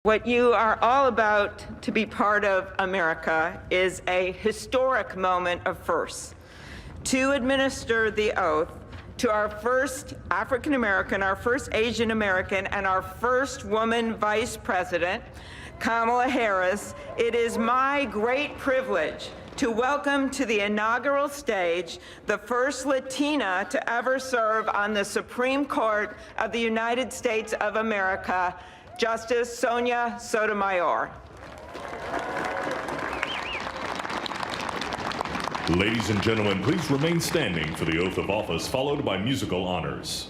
What you are all about to be part of, America, is a historic moment of firsts. To administer the oath to our first African American, our first Asian American, and our first woman vice president, Kamala Harris, it is my great privilege to welcome to the inaugural stage the first Latina to ever serve on the Supreme Court of the United States of America, Justice Sonia Sotomayor. Ladies and gentlemen, please remain standing for the oath of office, followed by musical honors.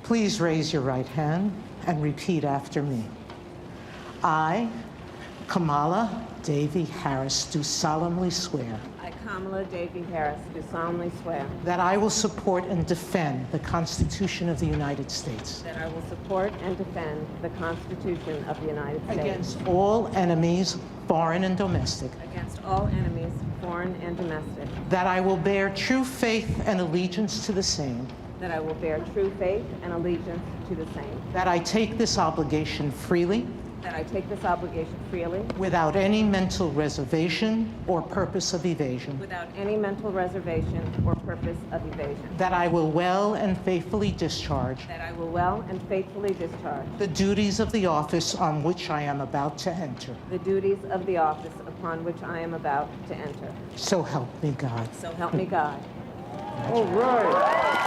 Please raise your right hand and repeat after me. I, Kamala Davy Harris, do solemnly swear I, Kamala Davy Harris, do solemnly swear that I will support and defend the Constitution of the United States that I will support and defend the Constitution of the United States against all enemies, foreign and domestic, against all enemies, foreign and domestic, that I will bear true faith and allegiance to the same, that I will bear true faith and allegiance to the same, that I take this obligation freely, that I take this obligation freely, without any mental reservation or purpose of evasion, without any mental reservation or purpose of evasion, that I will well and faithfully discharge that I will well and faithfully discharge the duties of the office on which I am about to enter. the duties of the office upon which I am about to enter. So help me God. So help me God. All right.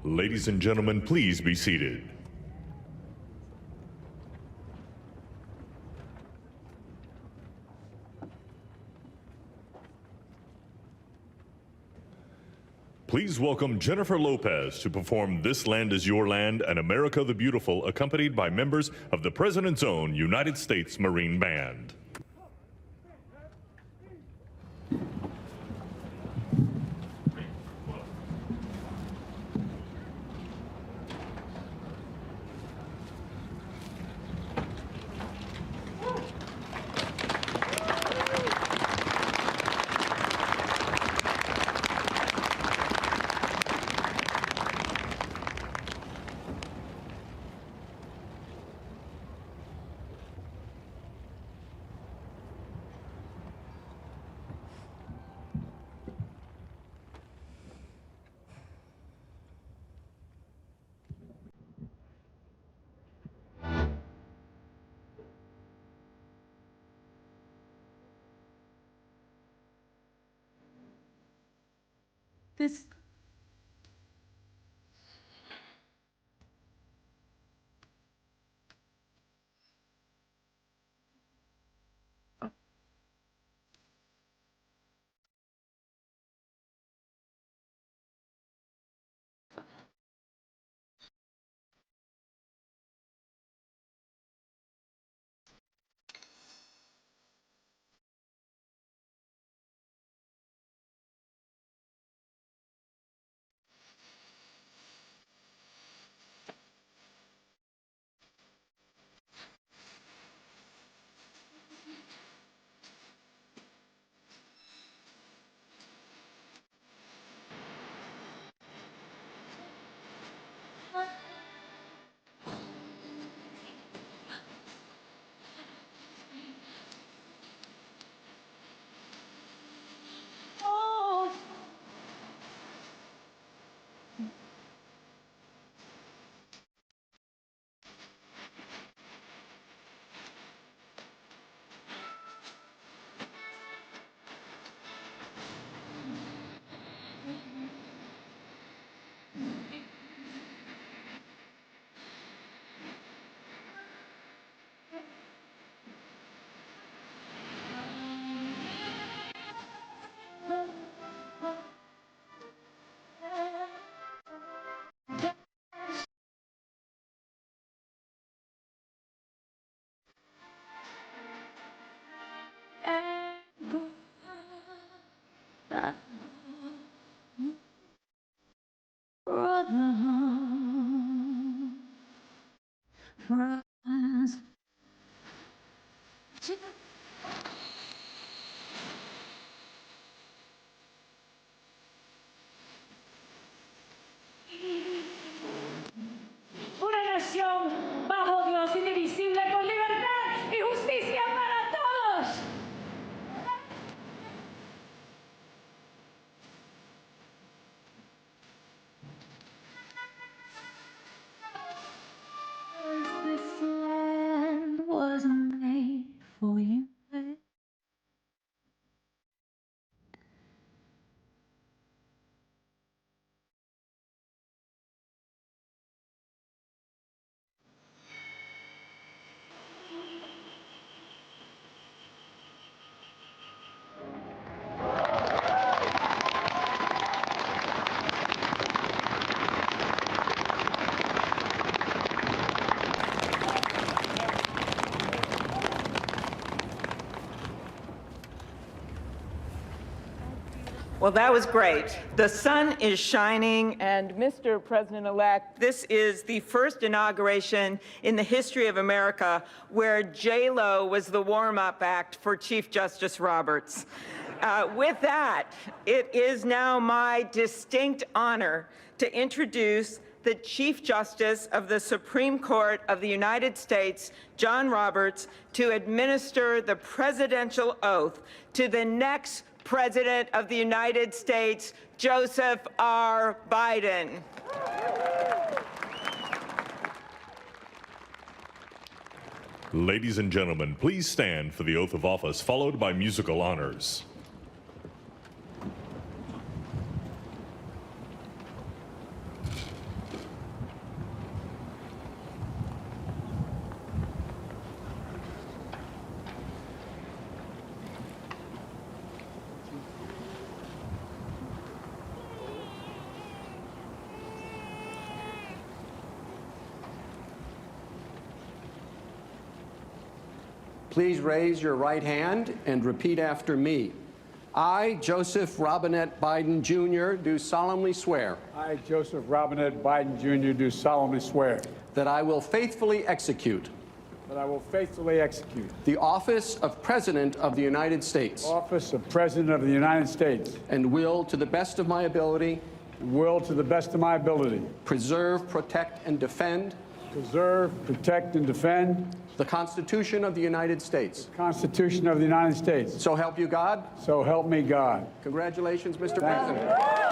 Ladies and gentlemen, please be seated. Please welcome Jennifer Lopez to perform This Land Is Your Land and America the Beautiful, accompanied by members of the President's Own United States Marine Band. This Una nación bajo Dios, indivisible, con libertad y justicia para todos. This land wasn't made for you. Well, that was great. The sun is shining, and Mr. President-elect, this is the first inauguration in the history of America where J-Lo was the warm-up act for Chief Justice Roberts. With that, it is now my distinct honor to introduce the Chief Justice of the Supreme Court of the United States, John Roberts, to administer the presidential oath to the next President of the United States, Joseph R. Biden. Ladies and gentlemen, please stand for the oath of office, followed by musical honors. Please raise your right hand and repeat after me. I, Joseph Robinette Biden, Jr., do solemnly swear I, Joseph Robinette Biden, Jr., do solemnly swear that I will faithfully execute that I will faithfully execute the office of President of the United States the office of President of the United States and will, to the best of my ability, and will, to the best of my ability, preserve, protect, and defend preserve, protect, and defend the Constitution of the United States. the Constitution of the United States. So help you God. So help me God. Congratulations, Mr. Thank you. President.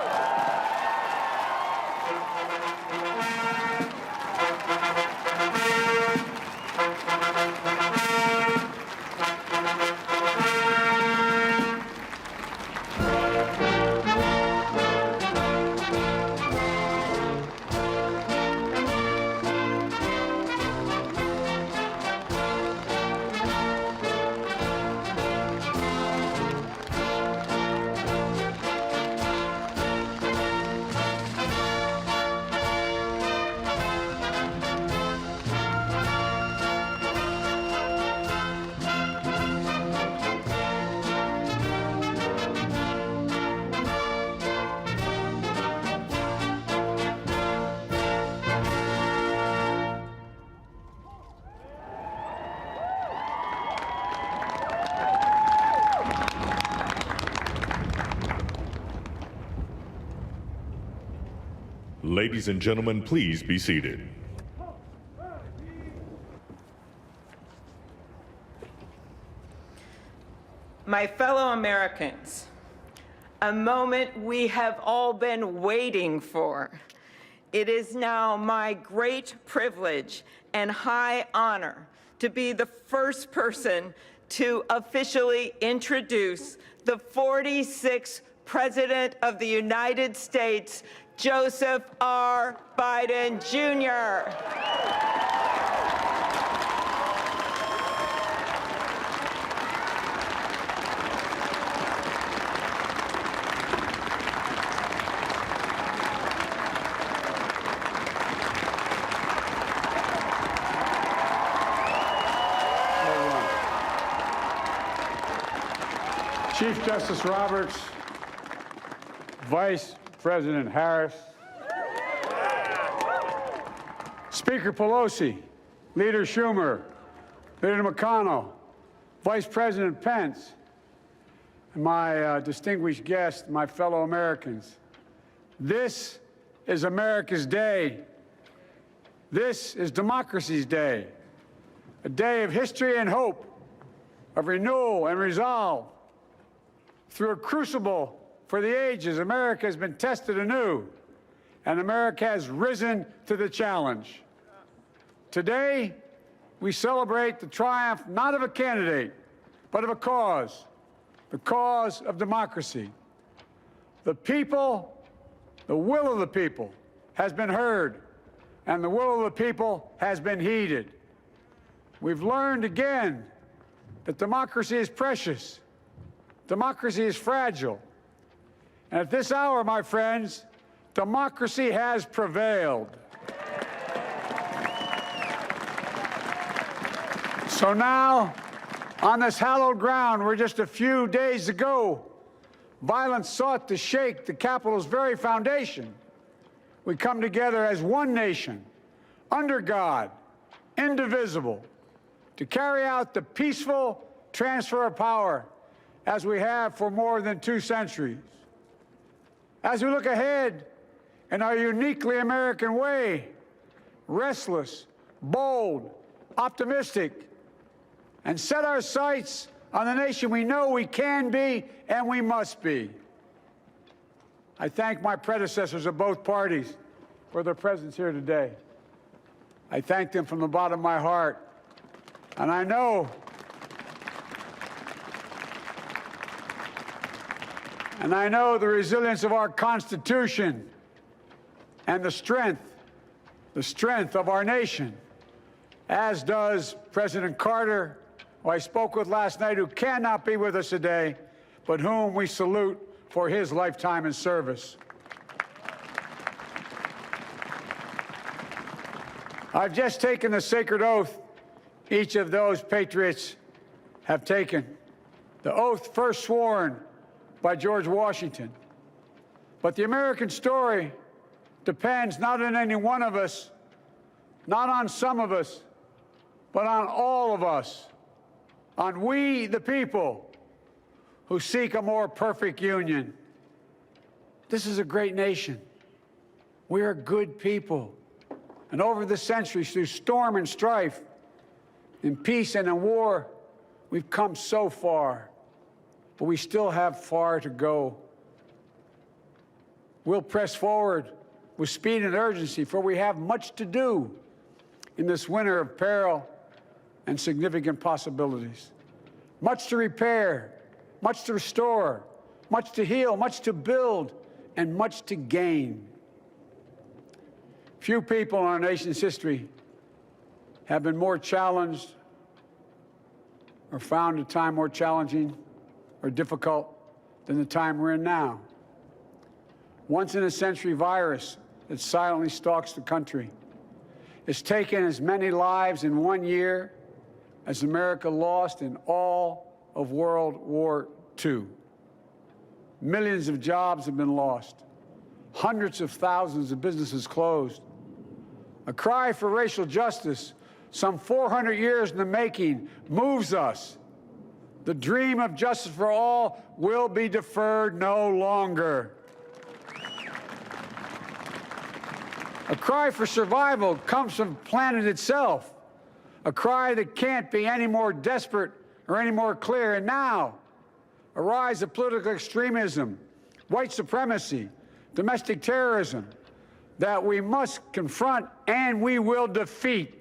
Ladies and gentlemen, please be seated. My fellow Americans, a moment we have all been waiting for. It is now my great privilege and high honor to be the first person to officially introduce the 46th President of the United States, Joseph R. Biden, Jr. Chief Justice Roberts, Vice President Harris, Speaker Pelosi, Leader Schumer, Leader McConnell, Vice President Pence, and my distinguished guests, my fellow Americans. This is America's day. This is democracy's day, a day of history and hope, of renewal and resolve. Through a crucible for the ages, America has been tested anew, and America has risen to the challenge. Today, we celebrate the triumph not of a candidate, but of a cause, the cause of democracy. The people, the will of the people, has been heard, and the will of the people has been heeded. We've learned again that democracy is precious, democracy is fragile, and at this hour, my friends, democracy has prevailed. So now, on this hallowed ground where just a few days ago, violence sought to shake the Capitol's very foundation, we come together as one nation, under God, indivisible, to carry out the peaceful transfer of power as we have for more than 2 centuries. As we look ahead in our uniquely American way, restless, bold, optimistic, and set our sights on the nation we know we can be and we must be. I thank my predecessors of both parties for their presence here today. I thank them from the bottom of my heart. And I know the resilience of our Constitution and the strength of our nation, as does President Carter, who I spoke with last night, who cannot be with us today, but whom we salute for his lifetime in service. I've just taken the sacred oath each of those patriots have taken, the oath first sworn by George Washington. But the American story depends not on any one of us, not on some of us, but on all of us, on we, the people, who seek a more perfect union. This is a great nation. We are good people. And over the centuries, through storm and strife, in peace and in war, we've come so far. But we still have far to go. We'll press forward with speed and urgency, for we have much to do in this winter of peril and significant possibilities. Much to repair, much to restore, much to heal, much to build, and much to gain. Few people in our nation's history have been more challenged or found a time more challenging or difficult than the time we're in now. Once-in-a-century virus that silently stalks the country has taken as many lives in 1 year as America lost in all of World War II. Millions of jobs have been lost. Hundreds of thousands of businesses closed. A cry for racial justice, some 400 years in the making, moves us. The dream of justice for all will be deferred no longer. A cry for survival comes from the planet itself, a cry that can't be any more desperate or any more clear. And now, a rise of political extremism, white supremacy, domestic terrorism, that we must confront and we will defeat.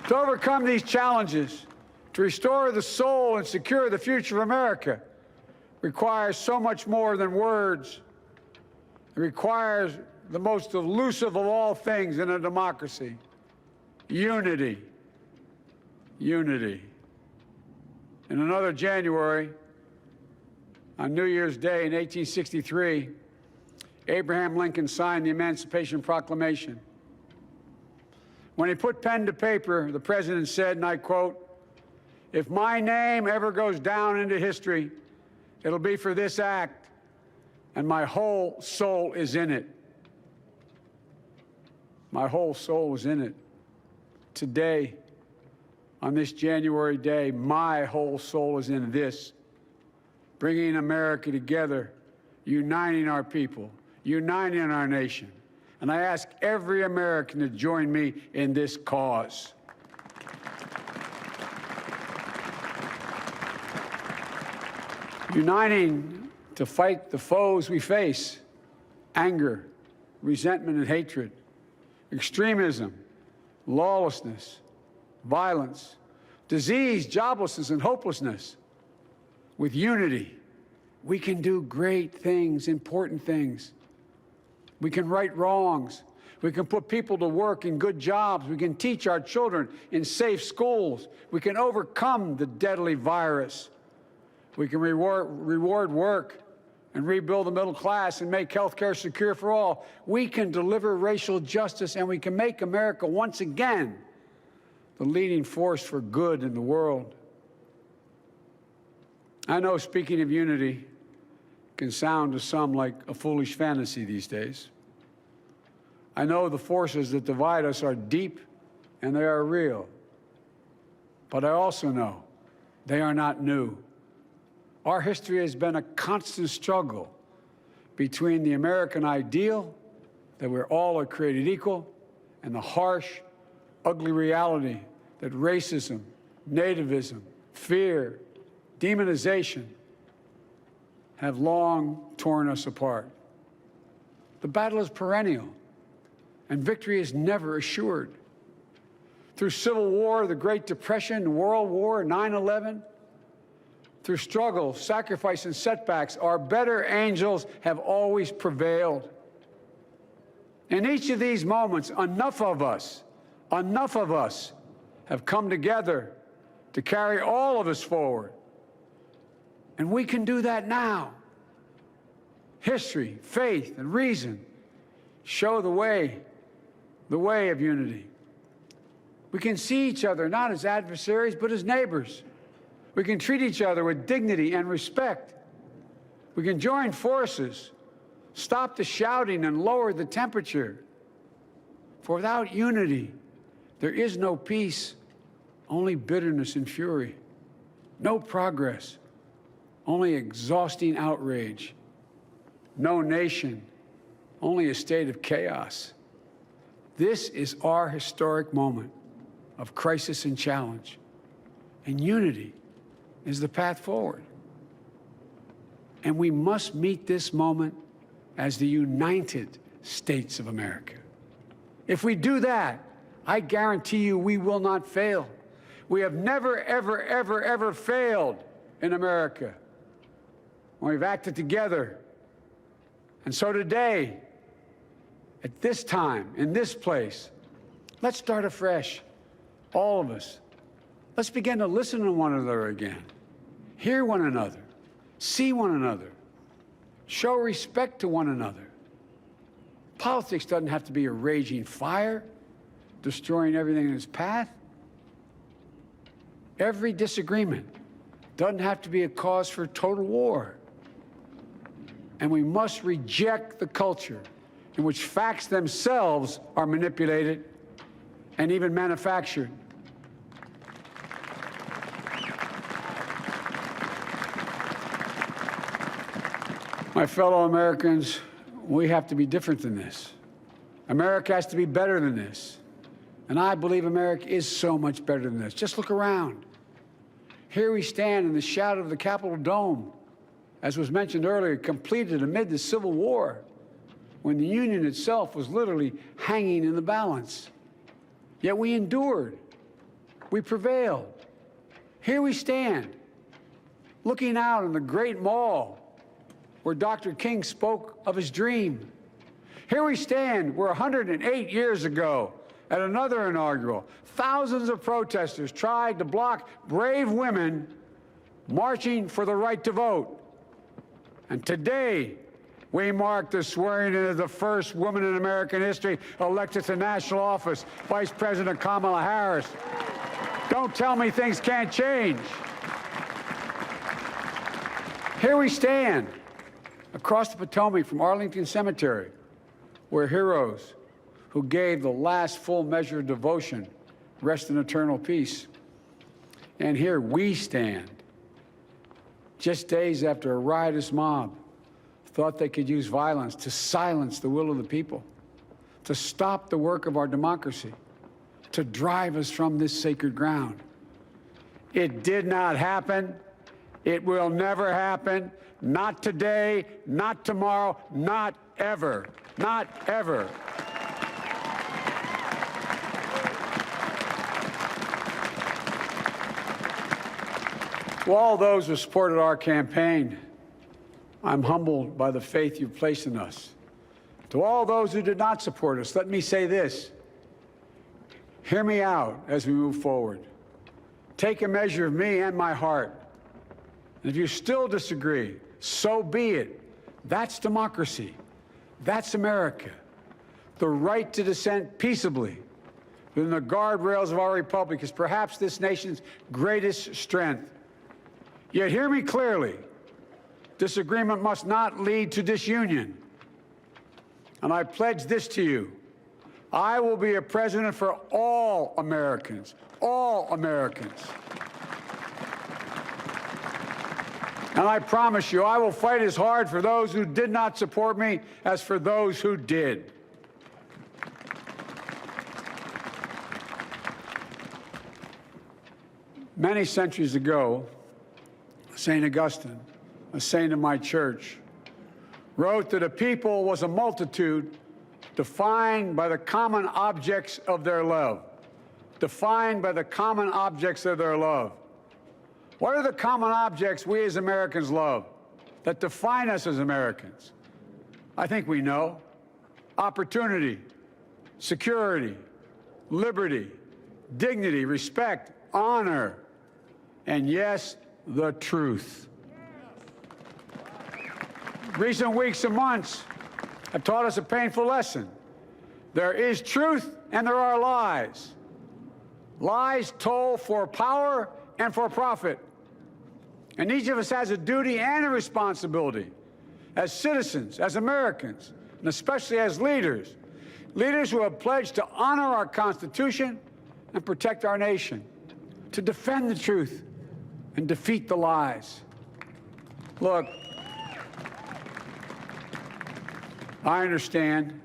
To overcome these challenges, to restore the soul and secure the future of America, requires so much more than words. It requires the most elusive of all things in a democracy: unity. Unity. In another January, on New Year's Day in 1863, Abraham Lincoln signed the Emancipation Proclamation. When he put pen to paper, the president said, and I quote, "If my name ever goes down into history It'll be for this act, and my whole soul is in it. My whole soul is in it. Today, on this January day, my whole soul is in this, bringing America together, uniting our people, uniting our nation. And I ask every American to join me in this cause. Uniting to fight the foes we face: anger, resentment and hatred, extremism, lawlessness, violence, disease, joblessness, and hopelessness. With unity, we can do great things, important things. We can right wrongs. We can put people to work in good jobs. We can teach our children in safe schools. We can overcome the deadly virus. We can reward work and rebuild the middle class and make health care secure for all. We can deliver racial justice, and we can make America once again the leading force for good in the world. I know speaking of unity can sound to some like a foolish fantasy these days. I know the forces that divide us are deep and they are real. But I also know they are not new. Our history has been a constant struggle between the American ideal that we're all are created equal and the harsh, ugly reality that racism, nativism, fear, demonization have long torn us apart. The battle is perennial, and victory is never assured. Through Civil War, the Great Depression, World War, 9/11, through struggle, sacrifice, and setbacks, our better angels have always prevailed. In each of these moments, enough of us have come together to carry all of us forward. And we can do that now. History, faith, and reason show the way of unity. We can see each other not as adversaries, but as neighbors. We can treat each other with dignity and respect. We can join forces, stop the shouting, and lower the temperature. For without unity, there is no peace, only bitterness and fury. No progress, only exhausting outrage. No nation, only a state of chaos. This is our historic moment of crisis and challenge, and unity is the path forward. And we must meet this moment as the United States of America. If we do that, I guarantee you we will not fail. We have never, ever, ever, ever failed in America when we've acted together. And so today, at this time, in this place, let's start afresh, all of us. Let's begin to listen to one another again, hear one another, see one another, show respect to one another. Politics doesn't have to be a raging fire, destroying everything in its path. Every disagreement doesn't have to be a cause for total war. And we must reject the culture in which facts themselves are manipulated and even manufactured. My fellow Americans, we have to be different than this. America has to be better than this. And I believe America is so much better than this. Just look around. Here we stand in the shadow of the Capitol Dome, as was mentioned earlier, completed amid the Civil War, when the Union itself was literally hanging in the balance. Yet we endured. We prevailed. Here we stand, looking out on the great mall where Dr. King spoke of his dream. Here we stand where 108 years ago, at another inaugural, thousands of protesters tried to block brave women marching for the right to vote. And today, we mark the swearing in of the first woman in American history elected to national office, Vice President Kamala Harris. Don't tell me things can't change. Here we stand across the Potomac from Arlington Cemetery, where heroes who gave the last full measure of devotion rest in eternal peace. And here we stand, just days after a riotous mob thought they could use violence to silence the will of the people, to stop the work of our democracy, to drive us from this sacred ground. It did not happen. It will never happen. Not today, not tomorrow, not ever. Not ever. To all those who supported our campaign, I'm humbled by the faith you've placed in us. To all those who did not support us, let me say this. Hear me out as we move forward. Take a measure of me and my heart. And if you still disagree, so be it. That's democracy. That's America. The right to dissent peaceably within the guardrails of our republic is perhaps this nation's greatest strength. Yet hear me clearly. Disagreement must not lead to disunion. And I pledge this to you. I will be a president for all Americans. All Americans. And I promise you, I will fight as hard for those who did not support me as for those who did. Many centuries ago, St. Augustine, a saint of my church, wrote that a people was a multitude defined by the common objects of their love. Defined by the common objects of their love. What are the common objects we as Americans love that define us as Americans? I think we know. Opportunity, security, liberty, dignity, respect, honor, and yes, the truth. Recent weeks and months have taught us a painful lesson. There is truth and there are lies. Lies told for power and for profit. And each of us has a duty and a responsibility as citizens, as Americans, and especially as leaders. Leaders who have pledged to honor our Constitution and protect our nation, to defend the truth and defeat the lies. Look, I understand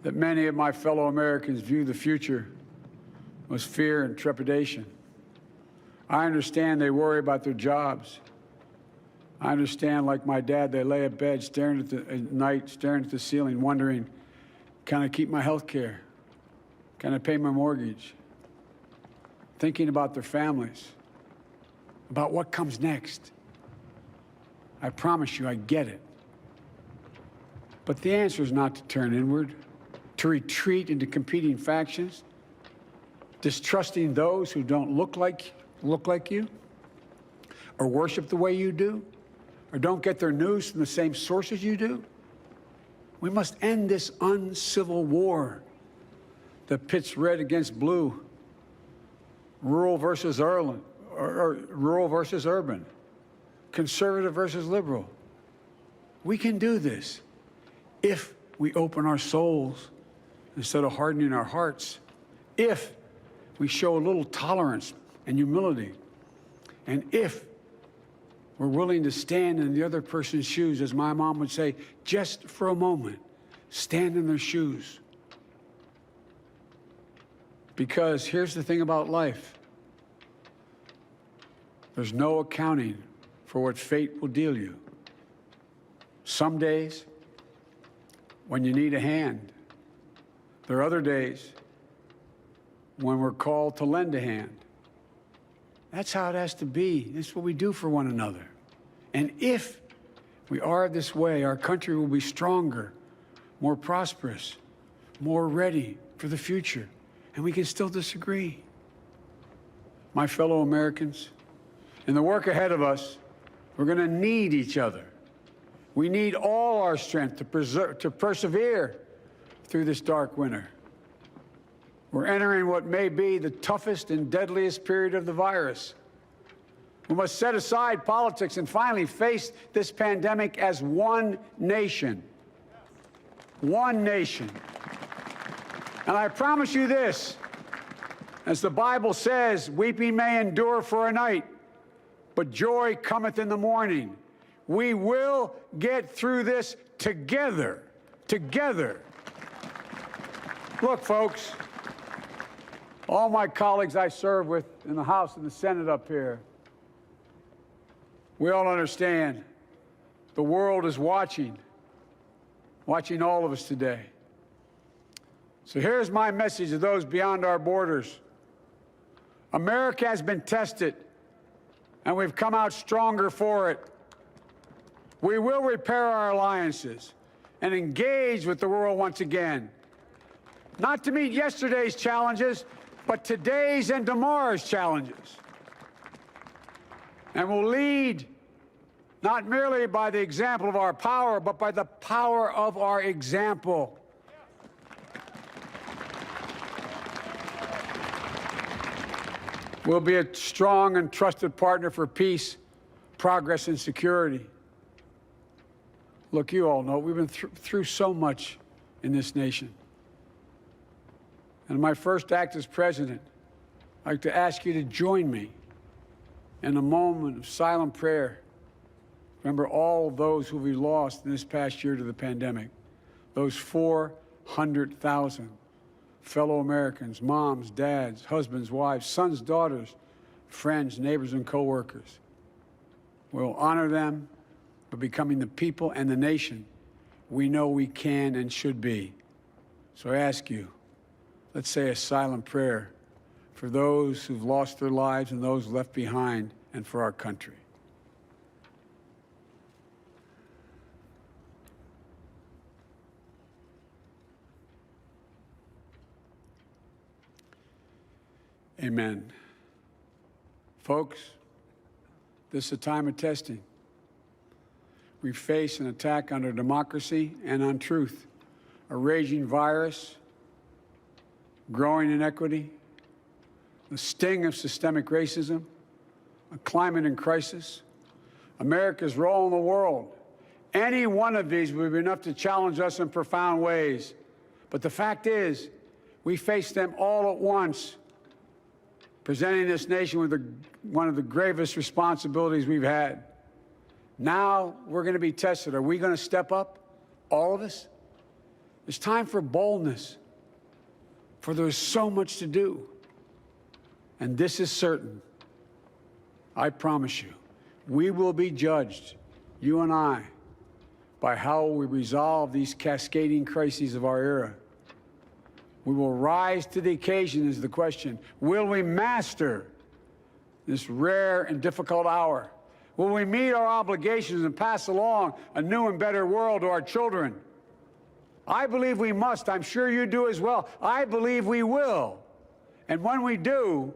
that many of my fellow Americans view the future with fear and trepidation. I understand they worry about their jobs. I understand, like my dad, they lay at bed at night, staring at the ceiling, wondering, can I keep my health care? Can I pay my mortgage? Thinking about their families, about what comes next. I promise you, I get it. But the answer is not to turn inward, to retreat into competing factions, distrusting those who don't look like you, or worship the way you do, or don't get their news from the same sources you do. We must end this uncivil war that pits red against blue, rural versus urban, conservative versus liberal. We can do this if we open our souls instead of hardening our hearts, if we show a little tolerance and humility, and if we're willing to stand in the other person's shoes, as my mom would say, just for a moment, stand in their shoes. Because here's the thing about life. There's no accounting for what fate will deal you. Some days, when you need a hand. There are other days when we're called to lend a hand. That's how it has to be. That's what we do for one another. And if we are this way, our country will be stronger, more prosperous, more ready for the future. And we can still disagree. My fellow Americans, in the work ahead of us, we're going to need each other. We need all our strength to persevere through this dark winter. We're entering what may be the toughest and deadliest period of the virus. We must set aside politics and finally face this pandemic as one nation. One nation. And I promise you this, as the Bible says, weeping may endure for a night, but joy cometh in the morning. We will get through this together. Together. Look, folks, all my colleagues I serve with in the House and the Senate up here, we all understand the world is watching all of us today. So here's my message to those beyond our borders. America has been tested, and we've come out stronger for it. We will repair our alliances and engage with the world once again, not to meet yesterday's challenges, but today's and tomorrow's challenges. And we'll lead not merely by the example of our power, but by the power of our example. We'll be a strong and trusted partner for peace, progress, and security. Look, you all know we've been through so much in this nation. And my first act as president, I'd like to ask you to join me in a moment of silent prayer. Remember all those who we lost in this past year to the pandemic. Those 400,000 fellow Americans, moms, dads, husbands, wives, sons, daughters, friends, neighbors, and co-workers. We'll honor them by becoming the people and the nation we know we can and should be. So I ask you, let's say a silent prayer for those who've lost their lives and those left behind, and for our country. Amen. Folks, this is a time of testing. We face an attack on our democracy and on truth, a raging virus, growing inequity, the sting of systemic racism, a climate in crisis, America's role in the world. Any one of these would be enough to challenge us in profound ways. But the fact is, we face them all at once, presenting this nation with one of the gravest responsibilities we've had. Now we're going to be tested. Are we going to step up, all of us? It's time for boldness, for there's so much to do. And this is certain. I promise you, we will be judged, you and I, by how we resolve these cascading crises of our era. We will rise to the occasion is the question. Will we master this rare and difficult hour? Will we meet our obligations and pass along a new and better world to our children? I believe we must. I'm sure you do as well. I believe we will. And when we do,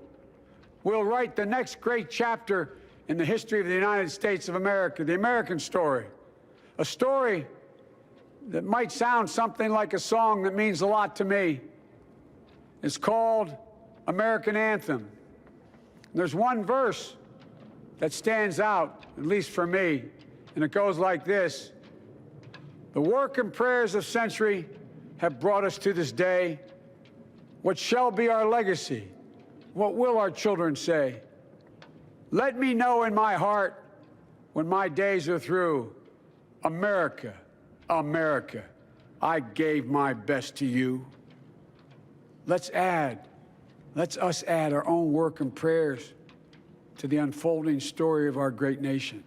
we'll write the next great chapter in the history of the United States of America, the American story. A story that might sound something like a song that means a lot to me. It's called American Anthem. There's one verse that stands out, at least for me, and it goes like this. The work and prayers of century have brought us to this day. What shall be our legacy? What will our children say? Let me know in my heart when my days are through. America, America, I gave my best to you. Let's us add our own work and prayers to the unfolding story of our great nation.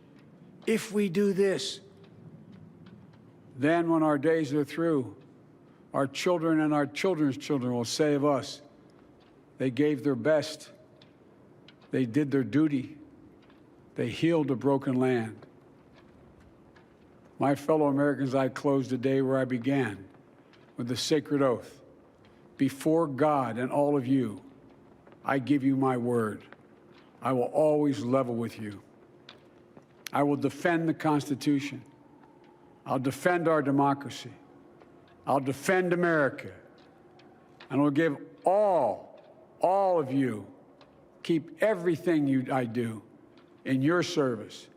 If we do this, then when our days are through, our children and our children's children will say of us, they gave their best, they did their duty, they healed a broken land. My fellow Americans, I close the day where I began, with the sacred oath. Before God and all of you, I give you my word. I will always level with you. I will defend the Constitution. I'll defend our democracy. I'll defend America. And I'll give all of you, keep everything I do in your service,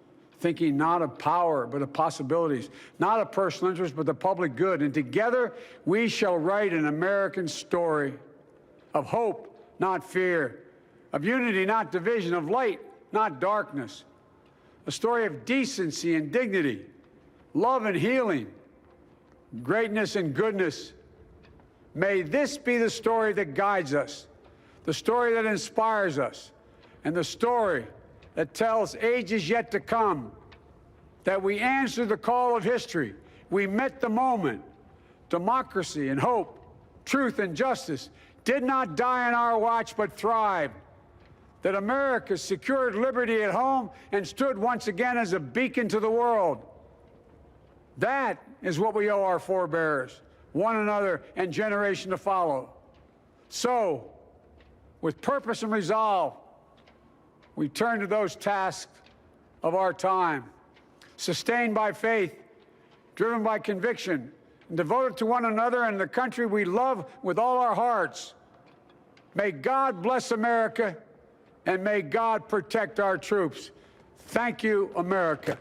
thinking not of power, but of possibilities, not of personal interest, but the public good. And together, we shall write an American story of hope, not fear, of unity, not division, of light, not darkness, a story of decency and dignity, love and healing, greatness and goodness. May this be the story that guides us, the story that inspires us, and the story that tells ages yet to come that we answered the call of history. We met the moment. Democracy and hope, truth and justice did not die on our watch, but thrived. That America secured liberty at home and stood once again as a beacon to the world. That is what we owe our forebears, one another, and generation to follow. So, with purpose and resolve, we turn to those tasks of our time, sustained by faith, driven by conviction, and devoted to one another and the country we love with all our hearts. May God bless America, and may God protect our troops. Thank you, America.